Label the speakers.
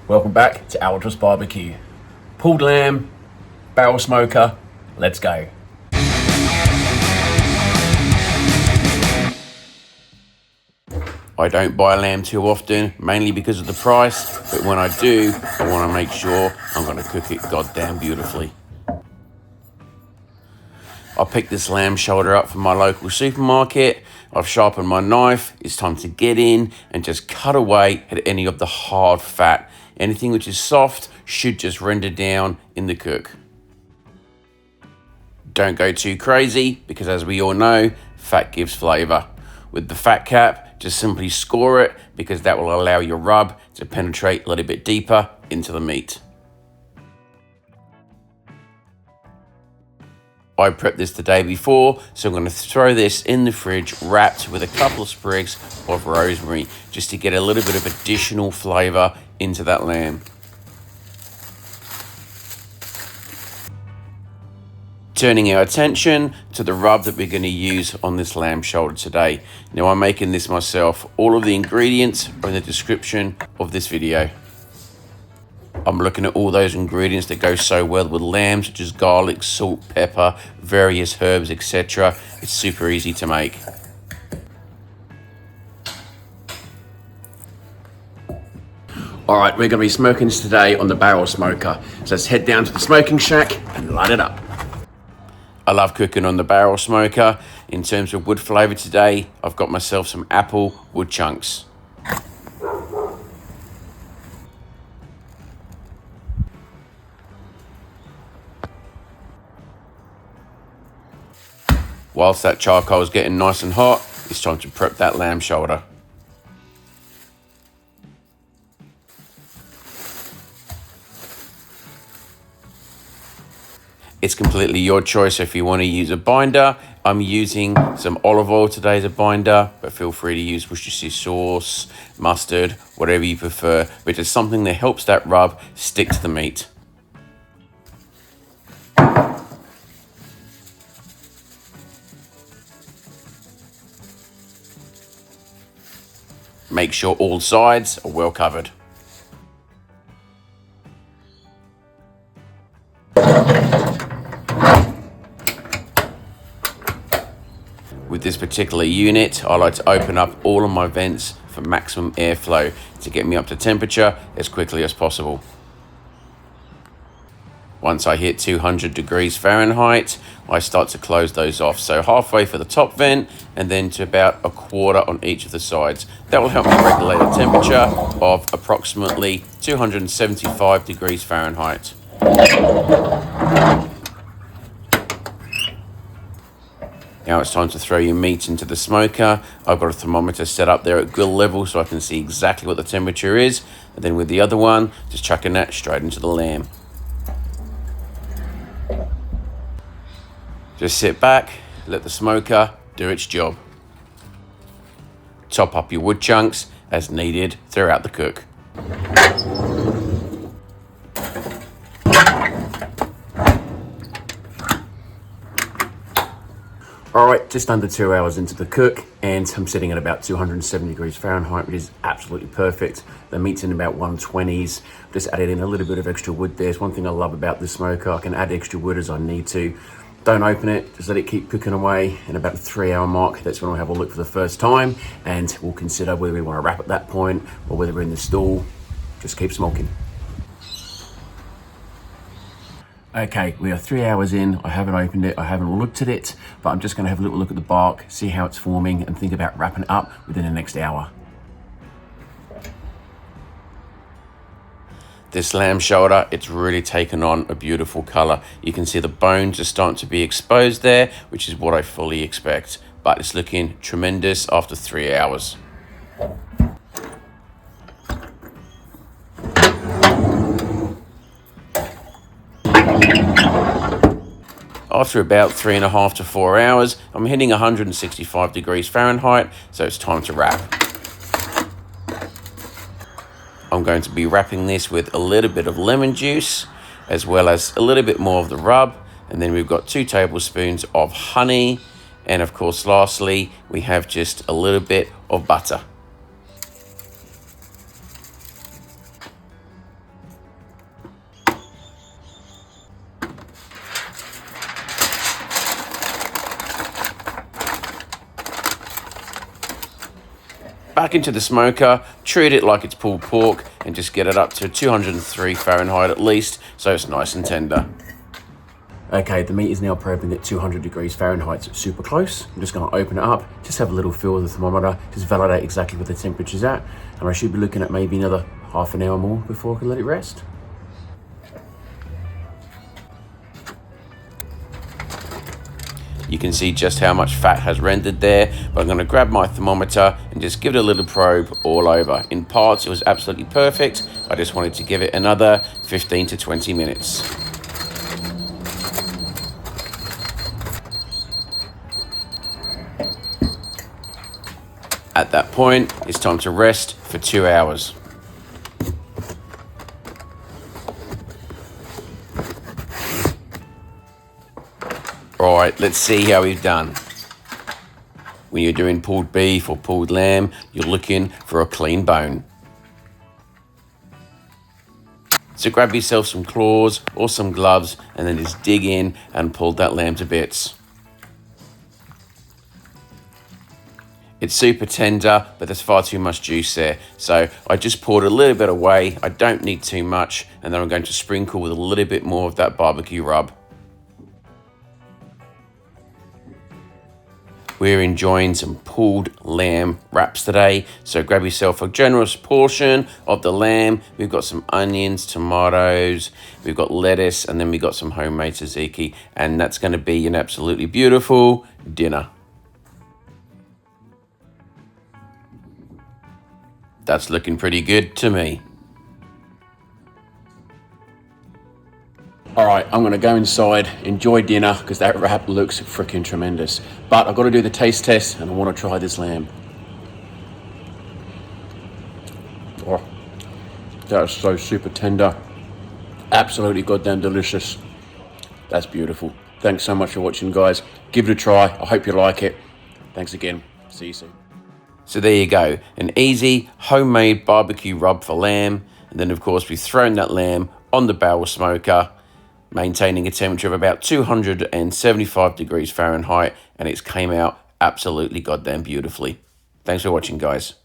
Speaker 1: Welcome back to Albatross Barbecue. Pulled lamb, barrel smoker, let's go. I don't buy lamb too often, mainly because of the price, but when I do, I want to make sure I'm going to cook it goddamn beautifully. I picked this lamb shoulder up from my local supermarket. I've sharpened my knife. It's time to get in and just cut away at any of the hard fat. Anything which is soft should just render down in the cook. Don't go too crazy because, as we all know, fat gives flavor. With the fat cap, just simply score it because that will allow your rub to penetrate a little bit deeper into the meat. I prepped this the day before, so I'm going to throw this in the fridge wrapped with a couple of sprigs of rosemary just to get a little bit of additional flavor into that lamb. Turning our attention to the rub that we're going to use on this lamb shoulder today. Now, I'm making this myself. All of the ingredients are in the description of this video. I'm looking at all those ingredients that go so well with lamb, such as garlic, salt, pepper, various herbs, etc. It's super easy to make. All right, we're going to be smoking this today on the barrel smoker. So let's head down to the smoking shack and light it up. I love cooking on the barrel smoker. In terms of wood flavor today, I've got myself some apple wood chunks. Whilst that charcoal is getting nice and hot, it's time to prep that lamb shoulder. It's completely your choice if you want to use a binder. I'm using some olive oil today as a binder, but feel free to use Worcestershire sauce, mustard, whatever you prefer, but it's something that helps that rub stick to the meat. Make sure all sides are well covered. With this particular unit, I like to open up all of my vents for maximum airflow to get me up to temperature as quickly as possible. Once I hit 200 degrees Fahrenheit, I start to close those off. So halfway for the top vent and then to about a quarter on each of the sides. That will help me regulate a temperature of approximately 275 degrees Fahrenheit. Now it's time to throw your meat into the smoker. I've got a thermometer set up there at grill level so I can see exactly what the temperature is. And then with the other one, just chucking that straight into the lamb. Just sit back, let the smoker do its job. Top up your wood chunks as needed throughout the cook. All right, just under 2 hours into the cook, and I'm sitting at about 270 degrees Fahrenheit, which is absolutely perfect. The meat's in about 120s. Just added in a little bit of extra wood there. It's one thing I love about this smoker. I can add extra wood as I need to. Don't open it, just let it keep cooking away. In about the 3 hour mark, that's when we'll have a look for the first time, and we'll consider whether we want to wrap at that point or whether we're in the stall. Just keep smoking. Okay, we are 3 hours in. I haven't opened it, I haven't looked at it, but I'm just gonna have a little look at the bark, see how it's forming, and think about wrapping it up within the next hour. This lamb shoulder, it's really taken on a beautiful color. You can see the bones are starting to be exposed there, which is what I fully expect, but it's looking tremendous after 3 hours. After about 3.5 to 4 hours, I'm hitting 165 degrees Fahrenheit, so it's time to wrap. I'm going to be wrapping this with a little bit of lemon juice, as well as a little bit more of the rub, and then we've got 2 tablespoons of honey, and of course, lastly, we have just a little bit of butter. Back into the smoker, treat it like it's pulled pork, and just get it up to 203 Fahrenheit at least, so it's nice and tender. Okay, the meat is now prepping at 200 degrees Fahrenheit, so it's super close. I'm just gonna open it up, just have a little feel of the thermometer, just validate exactly what the temperature's at, and I should be looking at maybe another half an hour more before I can let it rest. You can see just how much fat has rendered there, but I'm gonna grab my thermometer and just give it a little probe all over. In parts, it was absolutely perfect. I just wanted to give it another 15 to 20 minutes. At that point, it's time to rest for 2 hours. All right, let's see how we've done. When you're doing pulled beef or pulled lamb, you're looking for a clean bone. So grab yourself some claws or some gloves and then just dig in and pull that lamb to bits. It's super tender, but there's far too much juice there. So I just poured a little bit away. I don't need too much. And then I'm going to sprinkle with a little bit more of that barbecue rub. We're enjoying some pulled lamb wraps today. So grab yourself a generous portion of the lamb. We've got some onions, tomatoes, we've got lettuce, and then we've got some homemade tzatziki. And that's gonna be an absolutely beautiful dinner. That's looking pretty good to me. All right, I'm gonna go inside, enjoy dinner, because that wrap looks freaking tremendous. But I've got to do the taste test, and I want to try this lamb. Oh, that is so super tender. Absolutely goddamn delicious. That's beautiful. Thanks so much for watching, guys. Give it a try. I hope you like it. Thanks again. See you soon. So there you go, an easy homemade barbecue rub for lamb. And then of course we've thrown that lamb on the barrel smoker, maintaining a temperature of about 275 degrees Fahrenheit, and it's came out absolutely goddamn beautifully. Thanks for watching, guys.